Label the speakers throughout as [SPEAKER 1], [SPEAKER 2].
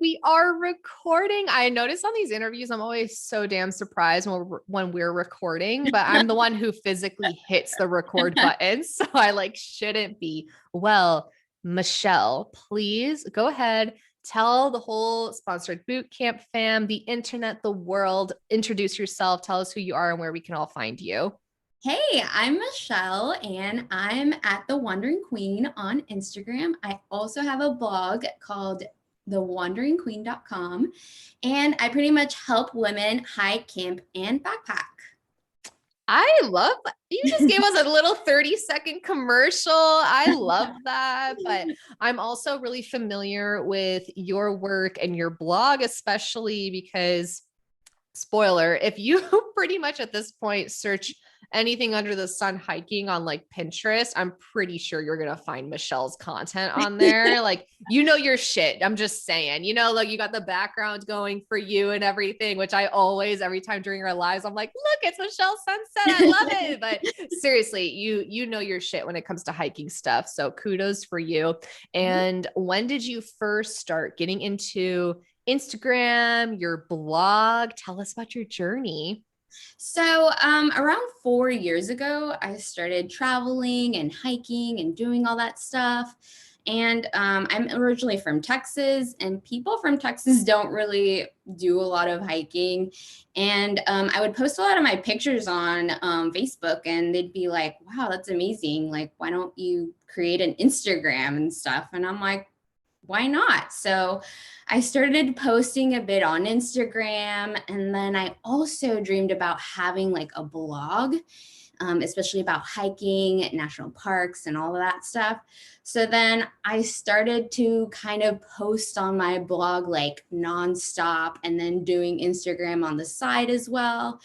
[SPEAKER 1] We are recording. I noticed on these interviews, I'm always so damn surprised when we're recording, but I'm the one who physically hits the record button. So I shouldn't be. Well, Michelle, please go ahead. Tell the whole Sponsored Bootcamp fam, the internet, the world, introduce yourself. Tell us who you are and where we can all find you.
[SPEAKER 2] Hey, I'm Michelle and I'm at The Wandering Queen on Instagram. I also have a blog called thewanderingqueen.com and I pretty much help women hike, camp, and backpack.
[SPEAKER 1] I love you just gave us a little 30-second commercial. I love that. But I'm also really familiar with your work and your blog, especially because, spoiler, if you pretty much at this point search anything under the sun hiking on Pinterest, I'm pretty sure you're going to find Michelle's content on there. Your shit. I'm just saying, you got the background going for you and everything, which I always, every time during our lives, I'm like, look, it's Michelle Sunset. I love it. But seriously, you know your shit when it comes to hiking stuff. So kudos for you. And when did you first start getting into Instagram, your blog? Tell us about your journey.
[SPEAKER 2] So, around 4 years ago, I started traveling and hiking and doing all that stuff. And I'm originally from Texas, and people from Texas don't really do a lot of hiking. And I would post a lot of my pictures on Facebook, and they'd be like, wow, that's amazing. Like, why don't you create an Instagram and stuff? And I'm like, why not? So I started posting a bit on Instagram, and then I also dreamed about having like a blog, especially about hiking, national parks, and all of that stuff. So then I started to kind of post on my blog like nonstop, and then doing Instagram on the side as well.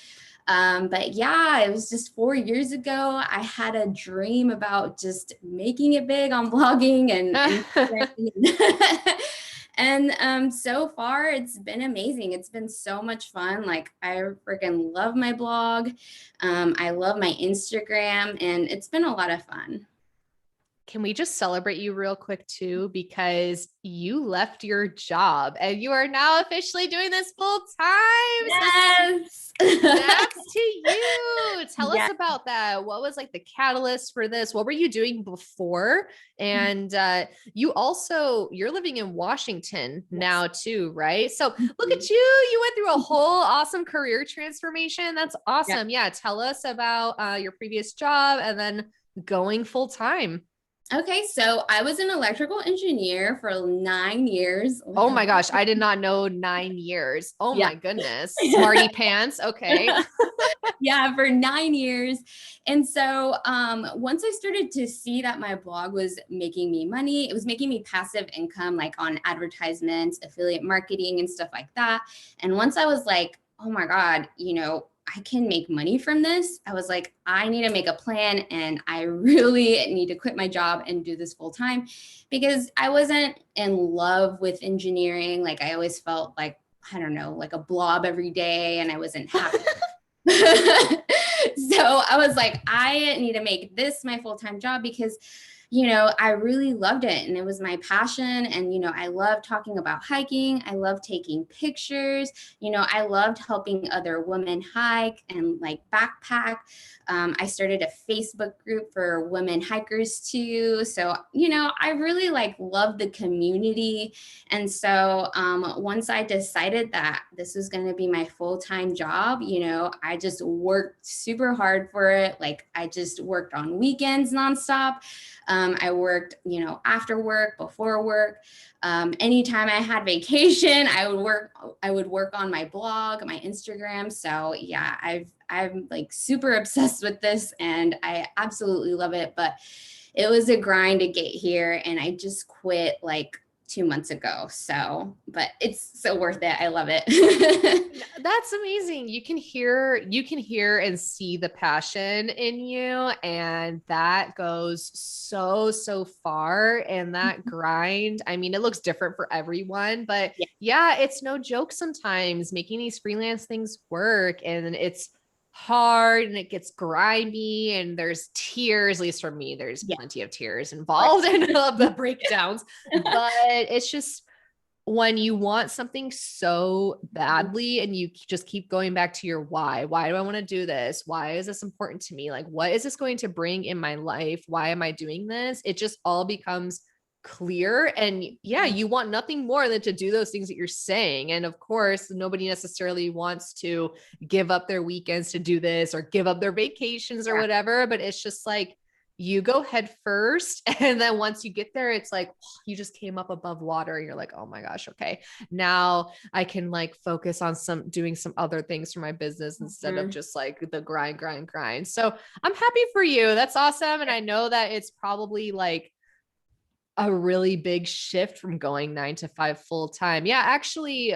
[SPEAKER 2] But yeah, it was just 4 years ago. I had a dream about just making it big on blogging and and so far it's been amazing. It's been so much fun. Like I freaking love my blog. I love my Instagram, and it's been a lot of fun.
[SPEAKER 1] Can we just celebrate you real quick too? Because you left your job and you are now officially doing this full time.
[SPEAKER 2] Yes.
[SPEAKER 1] Snaps to you. Tell
[SPEAKER 2] Yeah.
[SPEAKER 1] us about that. What was the catalyst for this? What were you doing before? And you're living in Washington
[SPEAKER 2] Yes.
[SPEAKER 1] now too, right? So look at you. You went through a whole awesome career transformation. That's
[SPEAKER 2] Yeah.
[SPEAKER 1] awesome. Yeah. Tell us about your previous job and then going full time.
[SPEAKER 2] Okay, so I was an electrical engineer for 9 years.
[SPEAKER 1] Oh my gosh, I did not know 9 years. Oh
[SPEAKER 2] Yeah.
[SPEAKER 1] my goodness. Smarty pants. Okay.
[SPEAKER 2] Yeah, for 9 years. And so once I started to see that my blog was making me money, it was making me passive income, like on advertisements, affiliate marketing, and stuff like that. And once I was like, oh my God, I can make money from this. I was like, I need to make a plan, and I really need to quit my job and do this full time, because I wasn't in love with engineering. Like I always felt like, I don't know, like a blob every day, and I wasn't happy. So I was like, I need to make this my full-time job, because I really loved it, and it was my passion. And I love talking about hiking. I love taking pictures. I loved helping other women hike and like backpack. I started a Facebook group for women hikers too. So I really love the community. And so once I decided that this was going to be my full-time job, I just worked super hard for it. Like I just worked on weekends nonstop. I worked, after work, before work. Anytime I had vacation, I would work on my blog, my Instagram. So yeah, I'm like super obsessed with this, and I absolutely love it. But it was a grind to get here, and I just quit like 2 months ago. So, but it's so worth it. I love it.
[SPEAKER 1] That's amazing. You can hear and see the passion in you, and that goes so far. And that grind, I mean, it looks different for everyone, but
[SPEAKER 2] Yeah.
[SPEAKER 1] yeah, it's no joke sometimes making these freelance things work, and it's hard and it gets grimy and there's tears, at least for me, there's
[SPEAKER 2] Yeah.
[SPEAKER 1] plenty of tears involved in the breakdowns, but it's just when you want something so badly and you just keep going back to your why do I want to do this? Why is this important to me? Like, what is this going to bring in my life? Why am I doing this? It just all becomes clear. And yeah, you want nothing more than to do those things that you're saying. And of course, nobody necessarily wants to give up their weekends to do this or give up their vacations or whatever, but it's just like, you go head first. And then once you get there, it's like, you just came up above water. And you're like, oh my gosh, okay. Now I can like focus on doing some other things for my business instead of just like the grind. So I'm happy for you. That's awesome. And I know that it's probably like a really big shift from going 9 to 5 full time. Yeah, actually,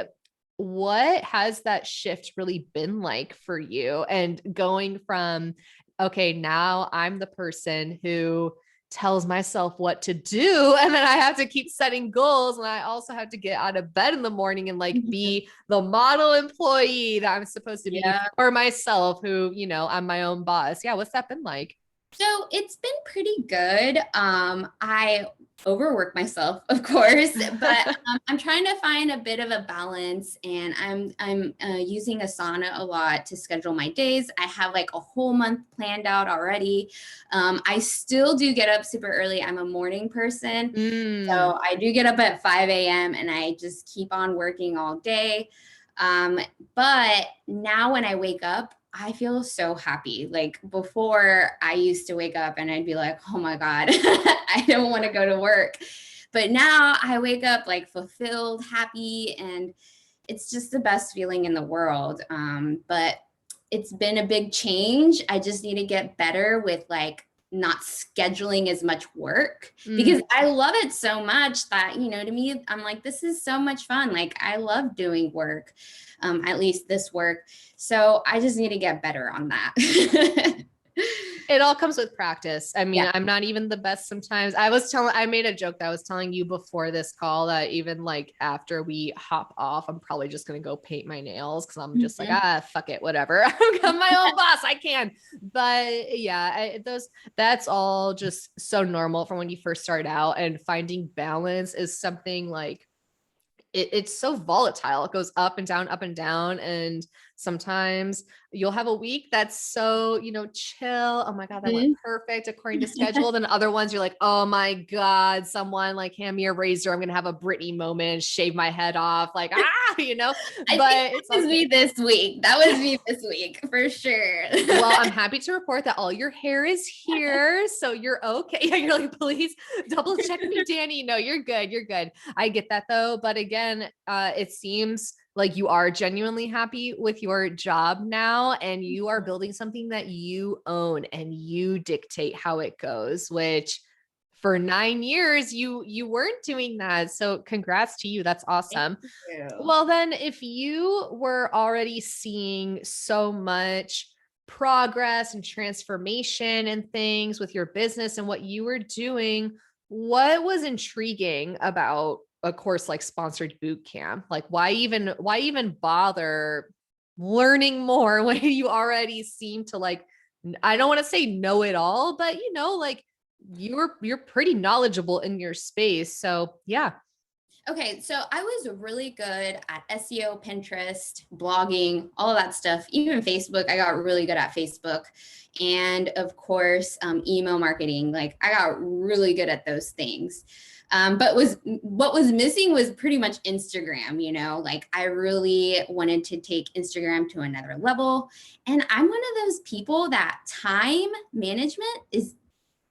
[SPEAKER 1] what has that shift really been like for you? And going from, okay, now I'm the person who tells myself what to do. And then I have to keep setting goals. And I also have to get out of bed in the morning and like be the model employee that I'm supposed to be for myself, who, you know, I'm my own boss. Yeah. What's that been like?
[SPEAKER 2] So it's been pretty good. I overwork myself, of course, but I'm trying to find a bit of a balance, and I'm using Asana a lot to schedule my days. I have like a whole month planned out already. I still do get up super early. I'm a morning person, so I do get up at 5 a.m. and I just keep on working all day. But now when I wake up, I feel so happy. Like before, I used to wake up and I'd be like, oh my God, I don't want to go to work. But now I wake up like fulfilled, happy, and it's just the best feeling in the world. But it's been a big change. I just need to get better with like not scheduling as much work because I love it so much that, you know, to me, I'm like, this is so much fun. Like I love doing work, at least this work. So I just need to get better on that.
[SPEAKER 1] It all comes with practice. I mean, I'm not even the best sometimes. I made a joke that I was telling you before this call that even like after we hop off, I'm probably just going to go paint my nails because I'm just like, fuck it, whatever. I'm my own boss. I can. But yeah, that's all just so normal from when you first start out, and finding balance is something like, it's so volatile. It goes up and down, up and down. And sometimes you'll have a week that's so, you know, chill. Oh my God, that went perfect according to schedule. Then other ones you're like, oh my God, someone like hand me a razor. I'm going to have a Britney moment, shave my head off. Like, you know, but
[SPEAKER 2] that was me this week. That was me this week for sure.
[SPEAKER 1] Well, I'm happy to report that all your hair is here. So you're okay. Yeah, you're like, please double check me, Danny. No, you're good. You're good. I get that though. But again, it seems like you are genuinely happy with your job now, and you are building something that you own and you dictate how it goes, which for 9 years you weren't doing that. So congrats to you. That's awesome. Well, then if you were already seeing so much progress and transformation and things with your business and what you were doing, what was intriguing about a course like Sponsored Boot Camp? Like why even bother learning more when you already seem to like, I don't want to say know it all, but you know, like you're pretty knowledgeable in your space. So yeah.
[SPEAKER 2] Okay, so I was really good at SEO, Pinterest, blogging, all of that stuff. Even Facebook, I got really good at Facebook. And of course, email marketing. Like I got really good at those things. But what was missing was pretty much Instagram, you know, like I really wanted to take Instagram to another level. And I'm one of those people that time management is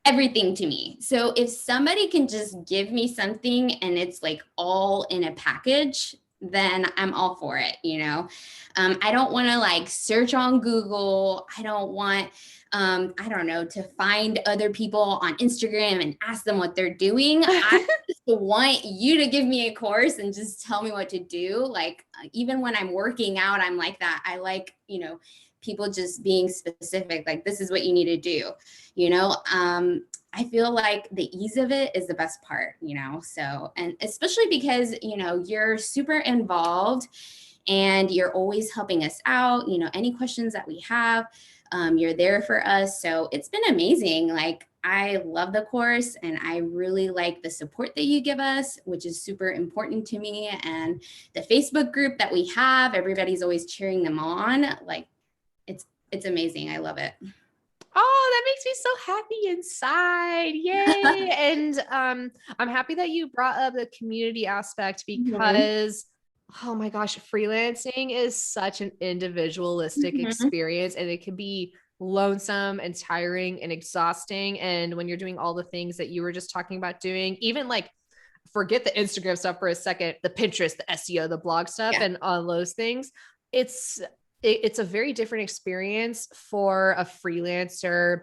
[SPEAKER 2] everything to me. So if somebody can just give me something and it's like all in a package, then I'm all for it, you know. I don't want to like search on Google. I don't want I don't know, to find other people on Instagram and ask them what they're doing. I just want you to give me a course and just tell me what to do. Like even when I'm working out, I'm like that. I like, you know, people just being specific, like this is what you need to do, you know. I feel like the ease of it is the best part, you know. So, and especially because, you know, you're super involved and you're always helping us out, you know, any questions that we have, you're there for us. So it's been amazing. Like I love the course and I really like the support that you give us, which is super important to me. And the Facebook group that we have, everybody's always cheering them on. Like it's amazing. I love it.
[SPEAKER 1] Oh, that makes me so happy inside. Yay. And I'm happy that you brought up the community aspect because oh my gosh, freelancing is such an individualistic experience and it can be lonesome and tiring and exhausting. And when you're doing all the things that you were just talking about doing, even like forget the Instagram stuff for a second, the Pinterest, the SEO, the blog stuff, and all those things, it's it's a very different experience for a freelancer,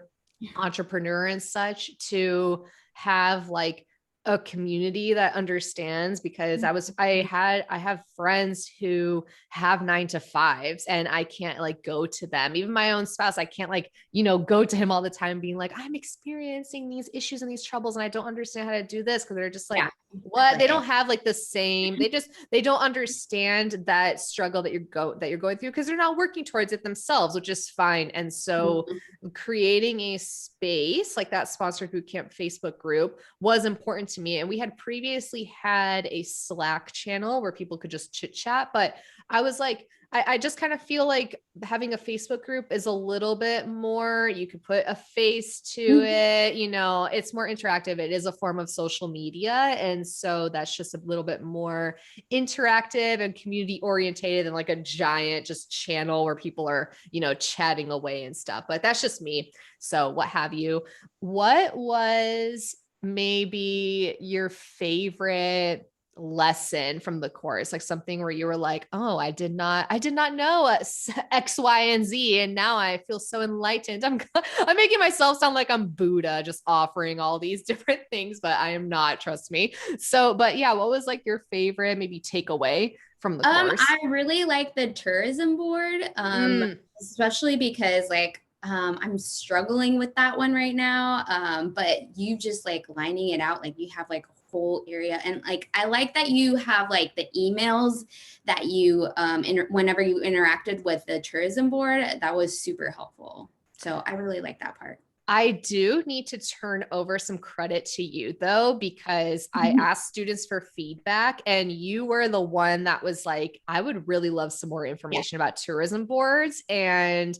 [SPEAKER 1] entrepreneur and such to have like a community that understands because I have friends who have 9 to 5s and I can't like go to them. Even my own spouse, I can't like, go to him all the time being like, I'm experiencing these issues and these troubles and I don't understand how to do this. Cause they're just like, what? They don't have like the same, they don't understand that struggle that you're going through because they're not working towards it themselves, which is fine. And so creating a space like that sponsored bootcamp Facebook group was important to me. And we had previously had a Slack channel where people could just chit chat, but I was like, I just kind of feel like having a Facebook group is a little bit more, you could put a face to it, it's more interactive. It is a form of social media. And so that's just a little bit more interactive and community orientated than like a giant just channel where people are, chatting away and stuff, but that's just me. So what have you, what was maybe your favorite lesson from the course, like something where you were like, oh, I did not know X, Y, and Z. And now I feel so enlightened. I'm making myself sound like I'm Buddha, just offering all these different things, but I am not, trust me. So, but yeah, what was like your favorite maybe takeaway from the course?
[SPEAKER 2] I really like the tourism board, especially because like, I'm struggling with that one right now. But you just like lining it out, like you have like whole area and like I like that you have like the emails that you whenever you interacted with the tourism board, that was super helpful. So I really like that part.
[SPEAKER 1] I do need to turn over some credit to you though, because I asked students for feedback and you were the one that was like, I would really love some more information about tourism boards. And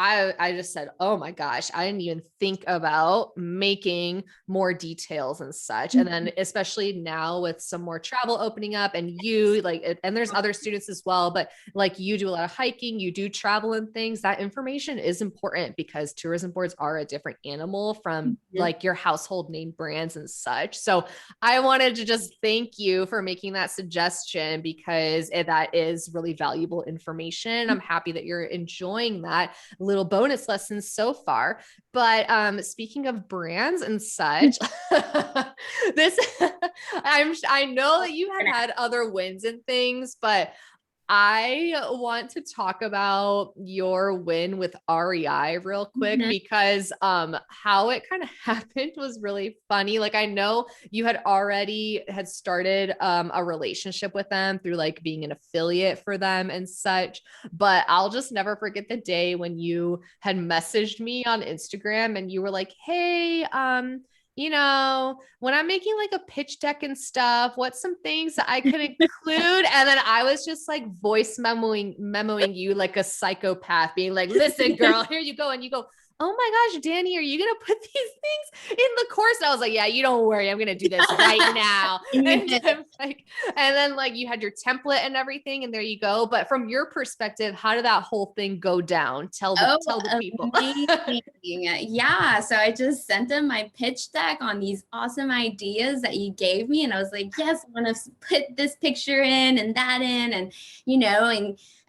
[SPEAKER 1] I just said, oh my gosh, I didn't even think about making more details and such. And then especially now with some more travel opening up and you like, and there's other students as well, but like you do a lot of hiking, you do travel and things, that information is important because tourism boards are a different animal from like your household name brands and such. So I wanted to just thank you for making that suggestion because that is really valuable information. I'm happy that you're enjoying that little bonus lessons so far. But speaking of brands and such, I know that you had other wins and things, but I want to talk about your win with REI real quick because how it kind of happened was really funny. Like I know you had already had started a relationship with them through like being an affiliate for them and such, but I'll just never forget the day when you had messaged me on Instagram and you were like, hey, when I'm making like a pitch deck and stuff, what's some things that I could include? And then I was just like voice memoing you like a psychopath, being like, listen, girl, here you go. And you go, oh my gosh, Danny, are you going to put these things in the course? And I was like, yeah, you don't worry. I'm going to do this right now. And then like you had your template and everything, and there you go. But from your perspective, how did that whole thing go down? Tell the people.
[SPEAKER 2] Yeah. So I just sent them my pitch deck on these awesome ideas that you gave me. And I was like, yes, I want to put this picture in and that in,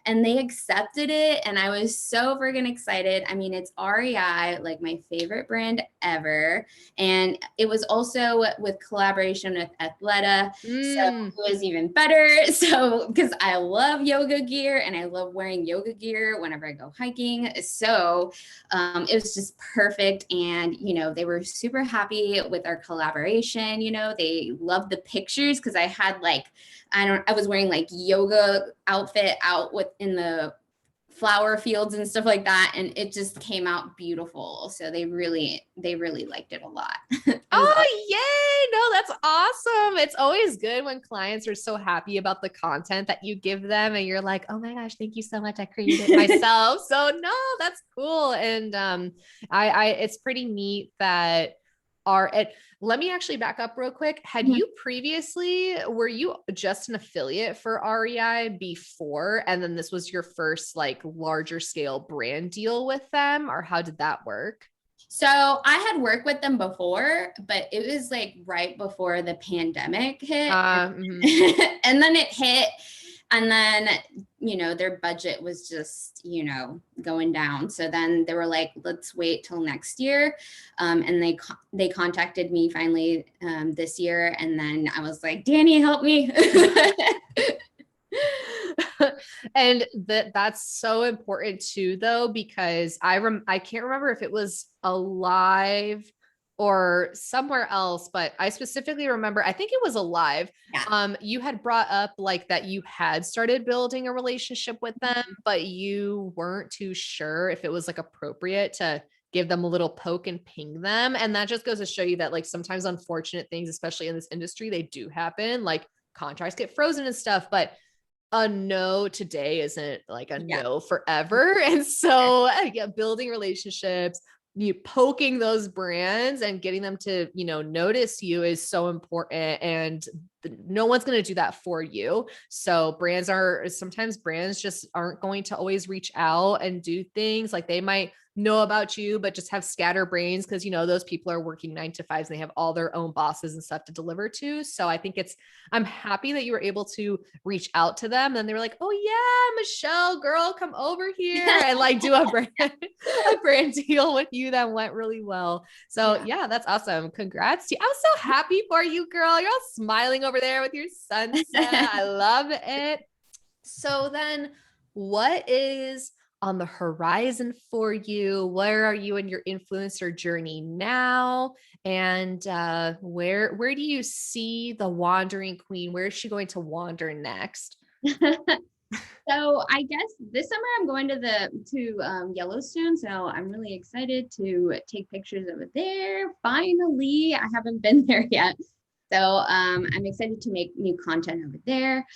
[SPEAKER 2] and they accepted it. And I was so friggin' excited. I mean, it's REI, like my favorite brand ever. And it was also with collaboration with Athleta. So it was even better. So, because I love yoga gear and I love wearing yoga gear whenever I go hiking. So it was just perfect. And, they were super happy with our collaboration. They loved the pictures because I had like, I was wearing like yoga outfit out in the flower fields and stuff like that, and it just came out beautiful. So they really liked it a lot. It was awesome.
[SPEAKER 1] Oh, yay. No, that's awesome. It's always good when clients are so happy about the content that you give them and you're like, oh my gosh, thank you so much. I created it myself. So no, that's cool. And it's pretty neat that let me actually back up real quick. Had you previously, were you just an affiliate for REI before, and then this was your first like larger scale brand deal with them, or how did that work?
[SPEAKER 2] So I had worked with them before, but it was like right before the pandemic hit. And then it hit. And then, their budget was just, going down. So then they were like, let's wait till next year. And they contacted me finally this year. And then I was like, Danny, help me.
[SPEAKER 1] And that's so important too, though, because I can't remember if it was Alive or somewhere else, but I specifically remember, I think it was Alive. Yeah. You had brought up like that you had started building a relationship with them, but you weren't too sure if it was like appropriate to give them a little poke and ping them. And that just goes to show you that like sometimes unfortunate things, especially in this industry, they do happen, like contracts get frozen and stuff, but a no today isn't like a no forever. And so building relationships, you poking those brands and getting them to, notice you is so important. And no one's going to do that for you. So sometimes brands just aren't going to always reach out and do things. Like they might know about you, but just have scatterbrains because, those people are working 9 to 5s and they have all their own bosses and stuff to deliver to. So I think I'm happy that you were able to reach out to them. And they were like, oh yeah, Michelle, girl, come over here and like do a brand deal with you that went really well. So yeah, that's awesome. Congrats to you. I'm so happy for you, girl. You're all smiling over there with your sunset. I love it. So then what is on the horizon for you? Where are you in your influencer journey now? And where do you see the wandering queen? Where is she going to wander next?
[SPEAKER 2] So I guess this summer I'm going to Yellowstone. So I'm really excited to take pictures over there. Finally, I haven't been there yet. So I'm excited to make new content over there.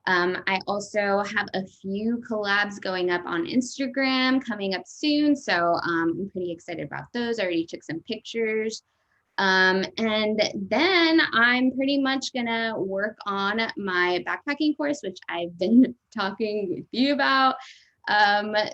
[SPEAKER 2] I also have a few collabs going up on Instagram coming up soon. So I'm pretty excited about those. I already took some pictures. And then I'm pretty much gonna work on my backpacking course, which I've been talking with you about.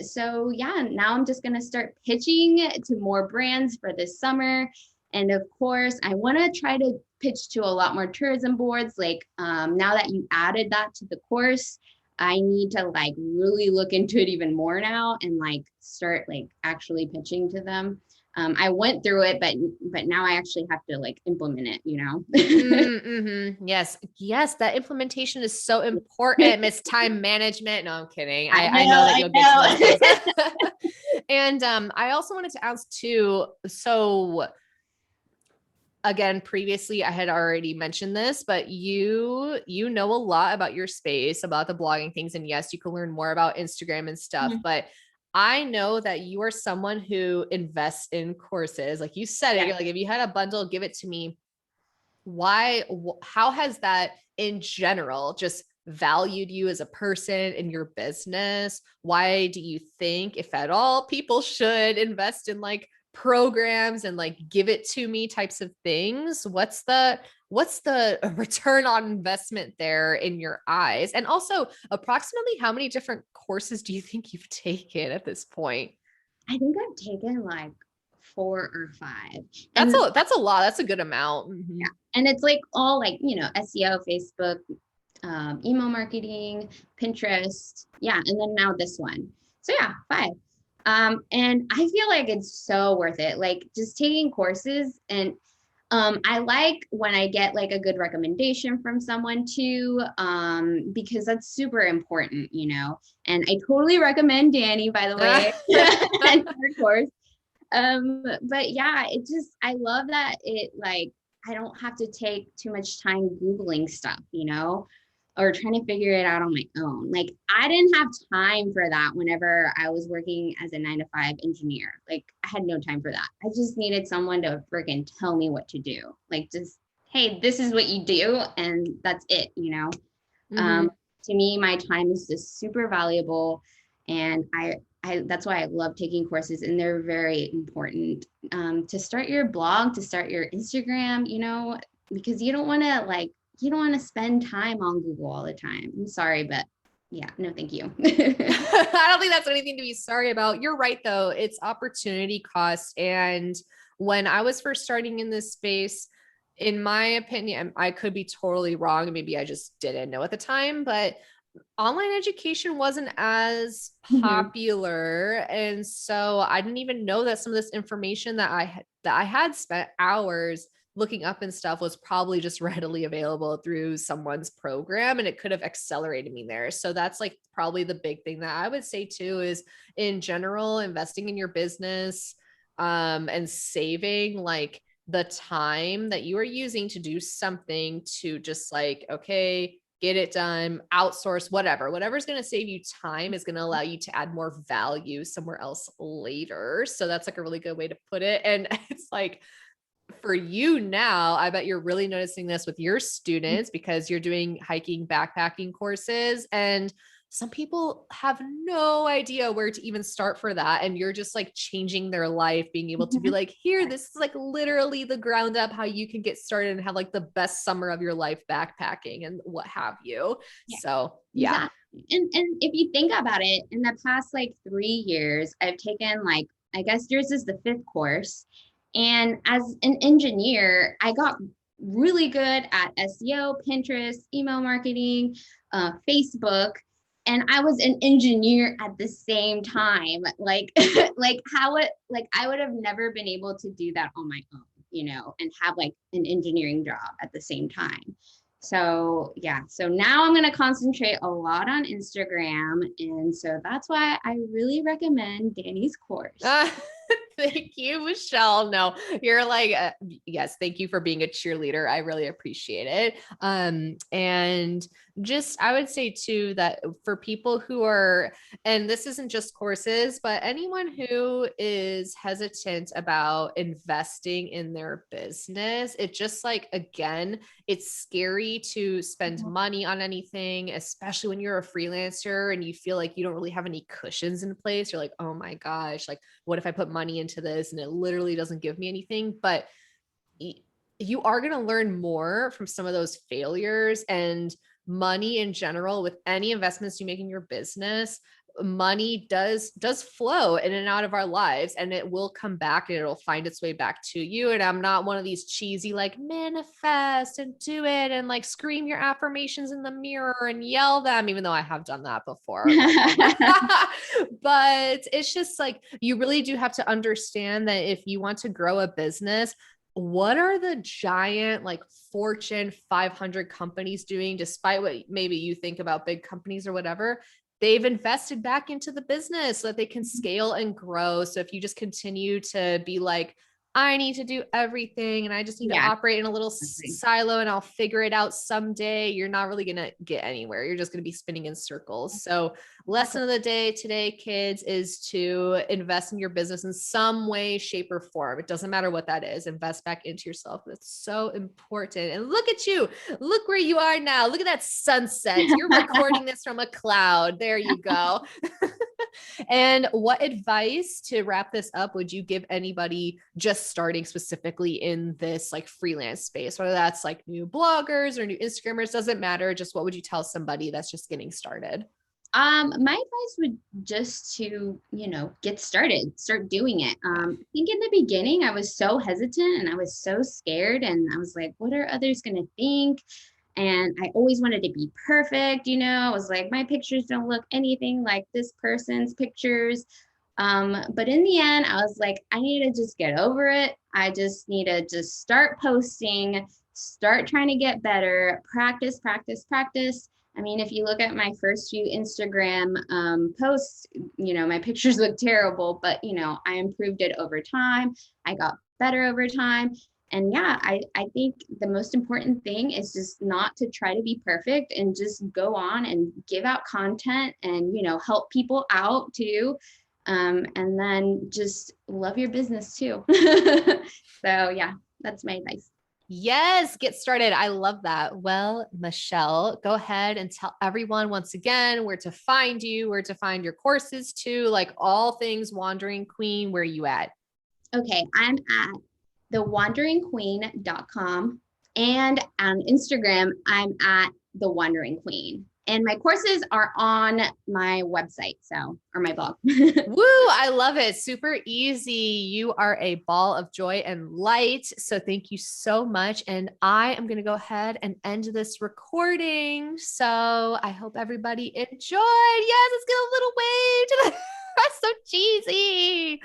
[SPEAKER 2] So yeah, now I'm just gonna start pitching to more brands for this summer. And of course, I want to try to pitch to a lot more tourism boards. Like now that you added that to the course, I need to like really look into it even more now and like start like actually pitching to them. I went through it, but now I actually have to like implement it,
[SPEAKER 1] Mm-hmm. Yes. That implementation is so important. Miss Time Management. No, I'm kidding. I know that you'll get to that. And I also wanted to ask too, so again, previously I had already mentioned this, but you know a lot about your space, about the blogging things. And yes, you can learn more about Instagram and stuff, but I know that you are someone who invests in courses. Like you said, you're like, if you had a bundle, give it to me. How has that in general just valued you as a person in your business? Why do you think, if at all, people should invest in like programs and like give it to me types of things? What's the return on investment there in your eyes? And also, approximately how many different courses do you think you've taken at this point?
[SPEAKER 2] I think I've taken like 4 or 5.
[SPEAKER 1] That's a lot. That's a good amount. Mm-hmm.
[SPEAKER 2] Yeah. And it's like all like, SEO, Facebook, email marketing, Pinterest. Yeah. And then now this one. So yeah, 5. And I feel like it's so worth it. Like just taking courses, and I like when I get like a good recommendation from someone too, because that's super important, and I totally recommend Danny, by the way, and her course. But yeah, I love that it like, I don't have to take too much time Googling stuff, or trying to figure it out on my own. Like I didn't have time for that whenever I was working as a 9 to 5 engineer. Like I had no time for that. I just needed someone to freaking tell me what to do. Like just, hey, this is what you do, and that's it, you know.
[SPEAKER 1] Mm-hmm.
[SPEAKER 2] To me, my time is just super valuable, and I that's why I love taking courses, and they're very important. To start your blog, to start your Instagram, you know, because you don't want to spend time on Google all the time. I'm sorry, but yeah, no, thank you.
[SPEAKER 1] I don't think that's anything to be sorry about. You're right, though. It's opportunity cost. And when I was first starting in this space, in my opinion, I could be totally wrong. Maybe I just didn't know at the time, but online education wasn't as
[SPEAKER 2] Mhm.
[SPEAKER 1] popular. And so I didn't even know that some of this information that I had spent hours looking up and stuff was probably just readily available through someone's program, and it could have accelerated me there. So that's like probably the big thing that I would say too is in general investing in your business and saving like the time that you are using to do something to just like, okay, get it done, outsource, whatever's going to save you time is going to allow you to add more value somewhere else later. So that's like a really good way to put it. And it's like, for you now, I bet you're really noticing this with your students because you're doing hiking, backpacking courses, and some people have no idea where to even start for that. And you're just like changing their life, being able to be like, here, this is like literally the ground up how you can get started and have like the best summer of your life backpacking and what have you.
[SPEAKER 2] Yeah,
[SPEAKER 1] So, yeah.
[SPEAKER 2] exactly. And if you think about it, in the past like 3 years, I've taken like, I guess yours is the fifth course. And as an engineer, I got really good at SEO, Pinterest, email marketing, Facebook, and I was an engineer at the same time. Like, like I would have never been able to do that on my own, you know, and have like an engineering job at the same time. So yeah, so now I'm going to concentrate a lot on Instagram. And so that's why I really recommend Danny's course.
[SPEAKER 1] Thank you, Michelle. No, you're like, yes, thank you for being a cheerleader. I really appreciate it. And just, I would say too, that for people who are, and this isn't just courses, but anyone who is hesitant about investing in their business, it just like, again, it's scary to spend money on anything, especially when you're a freelancer and you feel like you don't really have any cushions in place. You're like, oh my gosh, like, what if I put money into this and it literally doesn't give me anything? But you are going to learn more from some of those failures, and money in general with any investments you make in your business, money does flow in and out of our lives, and it will come back and it'll find its way back to you. And I'm not one of these cheesy like manifest and do it and like scream your affirmations in the mirror and yell them, even though I have done that before. But it's just like you really do have to understand that if you want to grow a business, what are the giant like Fortune 500 companies doing, despite what maybe you think about big companies or whatever? They've invested back into the business so that they can scale and grow. So if you just continue to be like, I need to do everything and I just need to
[SPEAKER 2] Yeah.
[SPEAKER 1] operate in a little silo and I'll figure it out someday, you're not really going to get anywhere. You're just going to be spinning in circles. So lesson of the day today, kids, is to invest in your business in some way, shape, or form. It doesn't matter what that is. Invest back into yourself. That's so important. And look at you. Look where you are now. Look at that sunset. You're recording this from a cloud. There you go. And what advice, to wrap this up, would you give anybody just starting specifically in this like freelance space, whether that's like new bloggers or new Instagrammers, doesn't matter. Just what would you tell somebody that's just getting started?
[SPEAKER 2] My advice would just to, you know, get started, start doing it. I think in the beginning I was so hesitant and I was so scared, and I was like, what are others going to think? And I always wanted to be perfect, you know. I was like, my pictures don't look anything like this person's pictures. But in the end, I was like, I need to just get over it. I just need to just start posting, start trying to get better, practice, practice, practice. I mean, if you look at my first few Instagram posts, you know, my pictures look terrible, but, you know, I improved it over time. I got better over time. And yeah, I think the most important thing is just not to try to be perfect and just go on and give out content and, help people out too. And then just love your business too. So yeah, that's my advice.
[SPEAKER 1] Yes, get started. I love that. Well, Michelle, go ahead and tell everyone once again where to find you, where to find your courses too, like all things Wandering Queen. Where are you at?
[SPEAKER 2] Okay, I'm at thewanderingqueen.com, and on Instagram, I'm at the Wandering Queen. And my courses are on my website, or my blog.
[SPEAKER 1] Woo, I love it. Super easy. You are a ball of joy and light. So thank you so much. And I am going to go ahead and end this recording. So I hope everybody enjoyed. Yes, let's get a little wave to the. That's so cheesy.